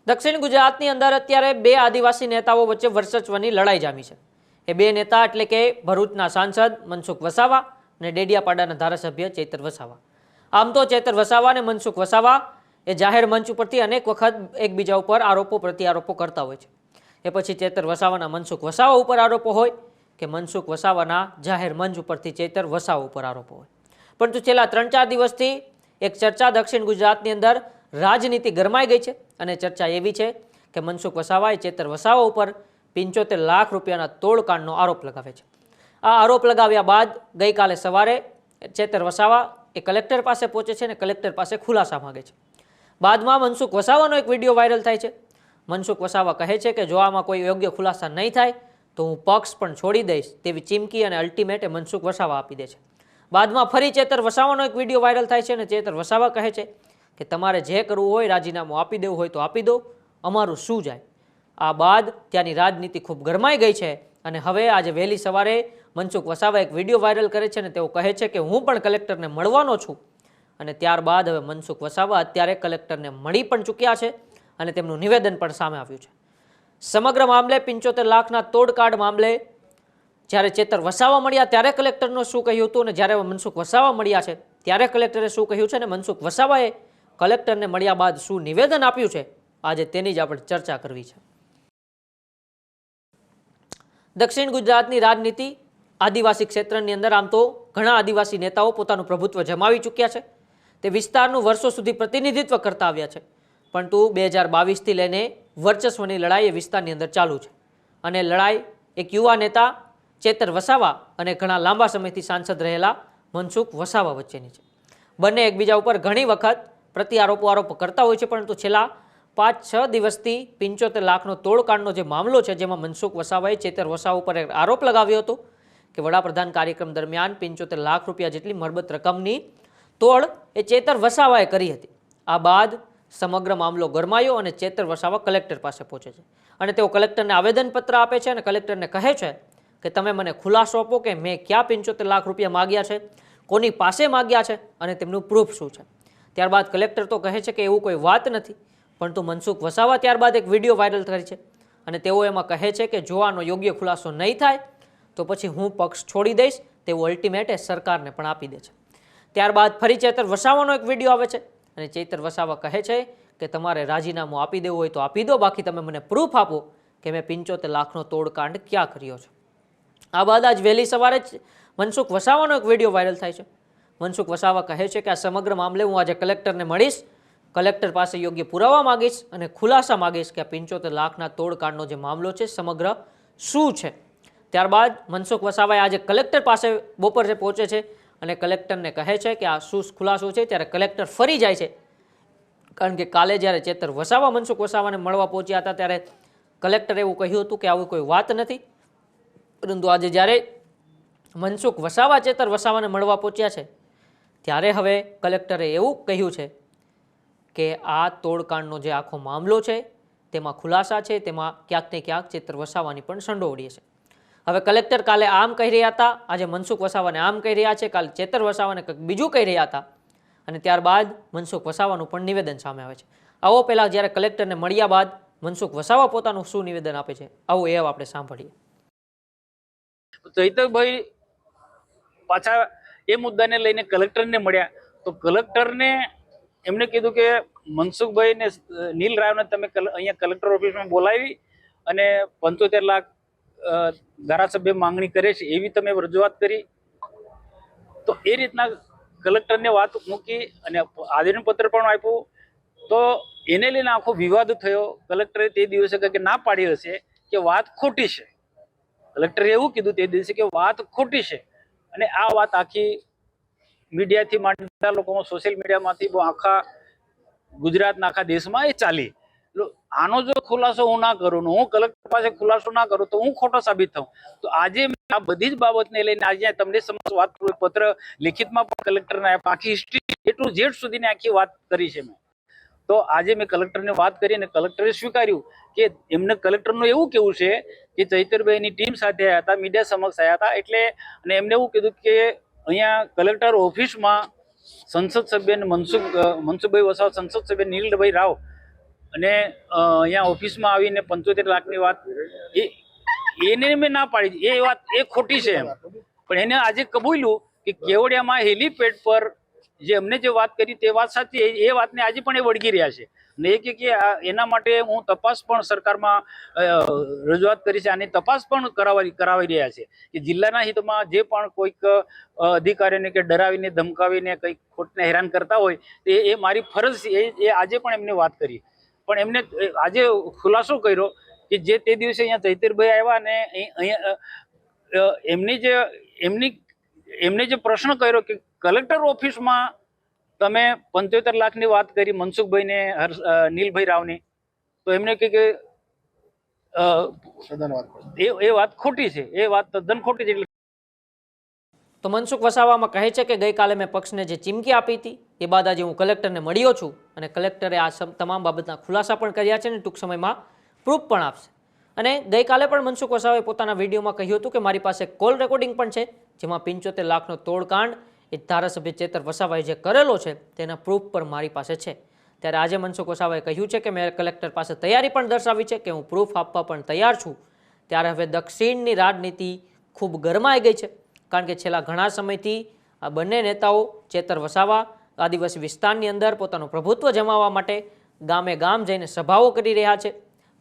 દક્ષિણ ગુજરાતની અંદર અત્યારે બે આદિવાસી નેતાઓ વચ્ચે વર્ચસ્વની લડાઈ જામી છે। એ બે નેતા એટલે કે ભરૂચના સાંસદ મનસુખ વસાવા અને ડેડિયાપાડાના ધારાસભ્ય ચૈતર વસાવા। આમ તો ચૈતર વસાવા અને મનસુખ વસાવા એ જાહેર મંચ ઉપરથી અનેક વખત એકબીજા ઉપર આરોપો પ્રત્યારોપો કરતા હોય છે। એ પછી ચૈતર વસાવાના મનસુખ વસાવા ઉપર આરોપો હોય કે મનસુખ વસાવાના જાહેર મંચ ઉપરથી ચૈતર વસાવા ઉપર આરોપો હોય, પરંતુ છેલ્લા 3-4 દિવસથી એક ચર્ચા દક્ષિણ ગુજરાતની અંદર રાજનીતિ ગરમાઈ ગઈ છે અને ચર્ચા એવી છે કે મનસુખ વસાવાએ ચૈતર વસાવા ઉપર 75 લાખ રૂપિયાના તોડકાંડનો આરોપ લગાવે છે। આ આરોપ લગાવ્યા બાદ ગઈકાલે સવારે ચૈતર વસાવા એ કલેક્ટર પાસે પહોંચે છે અને કલેક્ટર પાસે ખુલાસા માંગે છે। બાદમાં મનસુખ વસાવાનો એક વિડીયો વાયરલ થાય છે। મનસુખ વસાવા કહે છે કે જો આમાં કોઈ યોગ્ય ખુલાસા નહીં થાય તો હું પક્ષ પણ છોડી દઈશ તેવી ચીમકી અને અલ્ટિમેટ મનસુખ વસાવા આપી દે છે। બાદમાં ફરી ચૈતર વસાવાનો એક વિડીયો વાયરલ થાય છે અને ચૈતર વસાવા કહે છે કે તમારે જે કરવું હોય રાજીનામું આપી દેવું હોય તો આપી દો, અમારું શું જાય। આ બાદ ત્યાંની રાજનીતિ ખૂબ ગરમાઈ ગઈ છે અને હવે આજે વહેલી સવારે મનસુખ વસાવા એક વિડીયો વાયરલ કરે છે અને તેઓ કહે છે કે હું પણ કલેક્ટરને મળવાનો છું અને ત્યારબાદ હવે મનસુખ વસાવા અત્યારે કલેક્ટરને મળી પણ ચૂક્યા છે અને તેમનું નિવેદન પણ સામે આવ્યું છે। સમગ્ર મામલે 75 લાખના તોડકાંડ મામલે જ્યારે ચૈતર વસાવા મળ્યા ત્યારે કલેક્ટરનું શું કહ્યું હતું અને જ્યારે મનસુખ વસાવા મળ્યા છે ત્યારે કલેક્ટરે શું કહ્યું છે અને મનસુખ વસાવાએ કલેક્ટરને મળ્યા બાદ શું નિવેદન આપ્યું છે, આજે તેની જ આપણે ચર્ચા કરવી છે। દક્ષિણ ગુજરાતની રાજનીતિ આદિવાસી ક્ષેત્રની અંદર આમ તો ઘણા આદિવાસી નેતાઓ પોતાનું પ્રભુત્વ જમાવી ચૂક્યા છે। તે વિસ્તારનું વર્ષો સુધી પ્રતિનિધિત્વ કરતા આવ્યા છે, પરંતુ 2022થી લઈને વર્ચસ્વની લડાઈ એ વિસ્તારની અંદર ચાલુ છે અને લડાઈ એક યુવા નેતા ચૈતર વસાવા અને ઘણા લાંબા સમયથી સાંસદ રહેલા મનસુખ વસાવા વચ્ચેની છે। બંને એકબીજા ઉપર ઘણી વખત આરોપો કરતા હોય છે, પરંતુ છેલ્લા 5-6 દિવસથી 75 લાખનો તોડકાંડનો જે મામલો છે જેમાં મનસુખ વસાવાએ ચૈતર વસાવા ઉપર એક આરોપ લગાવ્યો હતો કે વડાપ્રધાન કાર્યક્રમ દરમિયાન 75 લાખ રૂપિયા જેટલી મળબત રકમની તોડ એ ચૈતર વસાવાએ કરી હતી। આ બાદ સમગ્ર મામલો ગરમાયો અને ચૈતર વસાવા કલેક્ટર પાસે પહોંચે છે અને તેઓ કલેક્ટરને આવેદનપત્ર આપે છે અને કલેક્ટરને કહે છે કે તમે મને ખુલાસો આપો કે મેં ક્યાં 75 લાખ રૂપિયા માગ્યા છે, કોની પાસે માગ્યા છે અને તેમનું પ્રૂફ શું છે। ત્યારબાદ કલેક્ટર તો કહે છે કે એવું કોઈ વાત નથી, પરંતુ મનસુખ વસાવા ત્યારબાદ એક વિડીયો વાયરલ કરે છે અને તેઓ એમાં કહે છે કે જો આનો યોગ્ય ખુલાસો નહીં થાય તો પછી હું પક્ષ છોડી દઈશ તેવું અલ્ટિમેટ સરકારને પણ આપી દે છે। ત્યારબાદ ફરી ચૈતર વસાવાનો એક વિડીયો આવે છે અને ચૈતર વસાવા કહે છે કે તમારે રાજીનામું આપી દેવું હોય તો આપી દો, બાકી તમે મને પ્રૂફ આપો કે મેં 75 લાખનો તોડકાંડ ક્યાં કર્યો છે। આ બાદ આજ વહેલી સવારે જ મનસુખ વસાવાનો એક વિડીયો વાયરલ થાય છે। મનસુખ વસાવા કહે છે કે આ સમગ્ર મામલે હું આજે કલેક્ટરને મળીશ, કલેક્ટર પાસે યોગ્ય પુરાવા માગીશ અને ખુલાસા માગીશ કે આ 75 લાખના તોડકાંડનો જે મામલો છે સમગ્ર શું છે। ત્યારબાદ મનસુખ વસાવાએ આજે કલેક્ટર પાસે બપોરે પહોંચે છે અને કલેક્ટરને કહે છે કે આ શું ખુલાસો છે। ત્યારે કલેક્ટર ફરી જાય છે, કારણ કે કાલે જ્યારે ચૈતર વસાવા મનસુખ વસાવાને મળવા પહોંચ્યા હતા ત્યારે કલેક્ટરે એવું કહ્યું હતું કે આવું કોઈ વાત નથી, પરંતુ આજે જ્યારે મનસુખ વસાવા ચૈતર વસાવાને મળવા પહોંચ્યા છે ત્યારે હવે કલેક્ટરે એવું કહ્યું છે કે આ તોડકાંડનો જે આખો મામલો છે તેમાં ખુલાસા છે, તેમાં ક્યાંક ને ક્યાંક ચૈતર વસાવાની પણ સંડોવણી છે। હવે કલેક્ટર કાલે આમ કહી રહ્યા હતા, આજે મનસુખ વસાવાને આમ કહી રહ્યા છે, કાલે ચૈતર વસાવાને કંઈક બીજું કહી રહ્યા હતા અને ત્યારબાદ મનસુખ વસાવાનું પણ નિવેદન સામે આવે છે। આવો પહેલાં જ્યારે કલેક્ટરને મળ્યા બાદ મનસુખ વસાવા પોતાનું શું નિવેદન આપે છે, આવું એ આપણે સાંભળીએ। ચૈતરભાઈ પાછા એ મુદ્દાને લઈને કલેક્ટરને મળ્યા તો કલેક્ટરને એમણે કીધું કે મનસુખભાઈને નીલ રાવને તમે અહીંયા કલેક્ટર ઓફિસમાં બોલાવી અને 75 લાખ ધારાસભ્ય માંગણી કરે છે એવી તમે રજૂઆત કરી, તો એ રીતના કલેક્ટરને વાત મૂકી અને આવેદનપત્ર પણ આપ્યું, તો એને લઈને આખો વિવાદ થયો। કલેક્ટરે તે દિવસે કે ના પાડી હશે કે વાત ખોટી છે, કલેક્ટરે એવું કીધું તે દિવસે કે વાત ખોટી છે અને આ વાત આખી મીડિયાથી માંડતા લોકોમાં સોશિયલ મીડિયામાંથી આખા ગુજરાતના આખા દેશમાં એ ચાલી। આનો જો ખુલાસો હું ના કરું ને હું કલેક્ટર પાસે ખુલાસો ના કરું તો હું ખોટો સાબિત થાઉં। તો આજે આ બધી જ બાબતને લઈને આજે તમને સમક્ષ વાત કરું, પત્ર લિખિતમાં પણ કલેક્ટરને આખી હિસ્ટ્રી A to Z સુધીની આખી વાત કરી છે મેં। તો આજે મેં કલેક્ટરને વાત કરી અને કલેક્ટરે સ્વીકાર્યું કે એમને કલેક્ટરનું એવું કેવું છે કે ચૈતરભાઈની ટીમ સાથે આવ્યા હતા, મીડિયા સમક્ષ આવ્યા હતા, એટલે અને એમને એવું કીધું કે અહીંયા કલેક્ટર ઓફિસમાં સંસદ સભ્ય મનસુખભાઈ વસાવા, સંસદ સભ્ય નીલભાઈ રાવ અને અહીંયા ઓફિસમાં આવીને 75 લાખની વાત એને મેં ના પાડી, એ વાત એ ખોટી છે એમ. પણ એને આજે કબૂલ્યું કે કેવડિયામાં હેલીપેડ પર જે અમને જે વાત કરી તે વાત સાચી, એ વાતને આજે પણ એ વળગી રહ્યા છે. ને એ કે એના માટે હું તપાસ પણ સરકારમાં રજૂઆત કરી છે, આની તપાસ પણ કરાવી રહ્યા છે કે જિલ્લાના હિતમાં જે પણ કોઈક અધિકારીને કે ડરાવીને ધમકાવીને કંઈક ખોટને હેરાન કરતા હોય એ મારી ફરજ છે. એ આજે પણ એમને વાત કરી, પણ એમને આજે ખુલાસો કર્યો કે જે તે દિવસે અહીંયા ચૈતરભાઈ આવ્યા ને અહીંયા એમને જે પ્રશ્ન કર્યો કે કલેક્ટર ઓફિસમાં તમે 75 લાખની વાત કરી મનસુખભાઈ ને નીલભાઈ રાવની, તો એમને કે એ વાત ખોટી છે, એ વાત તદ્દન ખોટી છે. તો મનસુખ વસાવામાં કહે છે કે ગઈકાલે મેં પક્ષને જે ચીમકી આપી હતી એ બાદ આજે હું કલેક્ટરને મળ્યો છું અને કલેક્ટરે આ તમામ બાબતના ખુલાસા પણ કર્યા છે અને ટૂંક સમયમાં પ્રૂફ પણ આપશે. અને ગઈકાલે પણ મનસુખ વસાવાએ પોતાના વિડીયોમાં કહ્યું હતું કે મારી પાસે કોલ રેકોર્ડિંગ પણ છે જેમાં 75 લાખનો તોડકાંડ એ ધારાસભ્ય ચેતર વસાવાએ જે કરેલો છે તેના પ્રૂફ પર મારી પાસે છે. ત્યારે આજે મનસુખ વસાવાએ કહ્યું છે કે મેં કલેક્ટર પાસે તૈયારી પણ દર્શાવી છે કે હું પ્રૂફ આપવા પણ તૈયાર છું. ત્યારે હવે દક્ષિણની રાજનીતિ ખૂબ ગરમાઈ ગઈ છે, કારણ કે છેલ્લા ઘણા સમયથી આ બંને નેતાઓ ચેતર વસાવા આદિવાસી વિસ્તારની અંદર પોતાનું પ્રભુત્વ જમાવવા માટે ગામે ગામ જઈને સભાઓ કરી રહ્યા છે,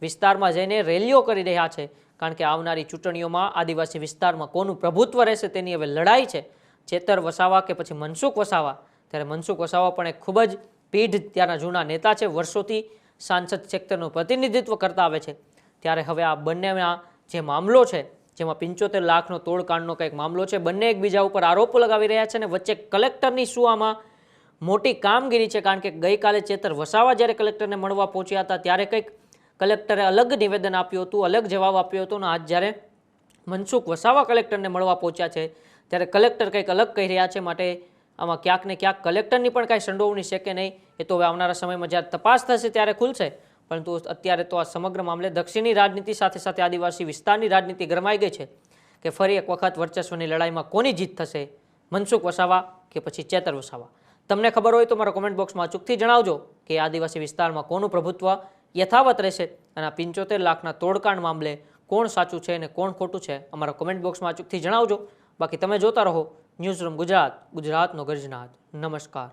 વિસ્તારમાં જઈને રેલીઓ કરી રહ્યા છે, કારણ કે આવનારી ચૂંટણીઓમાં આદિવાસી વિસ્તારમાં કોનું પ્રભુત્વ રહેશે તેની હવે લડાઈ છે, ચેતર વસાવા કે પછી મનસુખ વસાવા. ત્યારે મનસુખ વસાવા પણ એક ખૂબ જ પીઢ ત્યાંના જૂના નેતા છે, વર્ષોથી સાંસદ સેક્ટરનું પ્રતિનિધિત્વ કરતા આવે છે. ત્યારે હવે આ બંનેના જે મામલો છે, જેમાં 75 લાખનો તોડકાંડનો કંઈક મામલો છે, બંને એકબીજા ઉપર આરોપો લગાવી રહ્યા છે અને વચ્ચે કલેક્ટરની શું આમાં મોટી કામગીરી છે, કારણ કે ગઈકાલે ચેતર વસાવા જ્યારે કલેક્ટરને મળવા પહોંચ્યા હતા ત્યારે કંઈક કલેક્ટરે અલગ નિવેદન આપ્યું હતું, અલગ જવાબ આપ્યો હતો અને આજ જ્યારે મનસુખ વસાવા કલેક્ટરને મળવા પહોંચ્યા છે ત્યારે કલેક્ટર કંઈક અલગ કહી રહ્યા છે. માટે આમાં ક્યાંક ને ક્યાંક કલેક્ટરની પણ કાંઈ સંડોવણી છે કે નહીં એ તો હવે આવનારા સમયમાં જ્યારે તપાસ થશે ત્યારે ખુલશે. પરંતુ અત્યારે તો આ સમગ્ર મામલે દક્ષિણની રાજનીતિ સાથે સાથે આદિવાસી વિસ્તારની રાજનીતિ ગરમાઈ ગઈ છે કે ફરી એક વખત વર્ચસ્વની લડાઈમાં કોની જીત થશે, મનસુખ વસાવા કે પછી ચેતર વસાવા. તમને ખબર હોય તો મારા કોમેન્ટ બોક્સમાં અચૂકથી જણાવજો કે આદિવાસી વિસ્તારમાં કોનું પ્રભુત્વ યથાવત રહેશે અને આ 75 લાખના તોડકાંડ મામલે કોણ સાચું છે અને કોણ ખોટું છે અમારા કોમેન્ટ બોક્સમાં અચૂકથી જણાવજો. બાકી તમે જોતા રહો ન્યૂઝરૂમ ગુજરાત, ગુજરાતનો ગર્જનાદ. નમસ્કાર.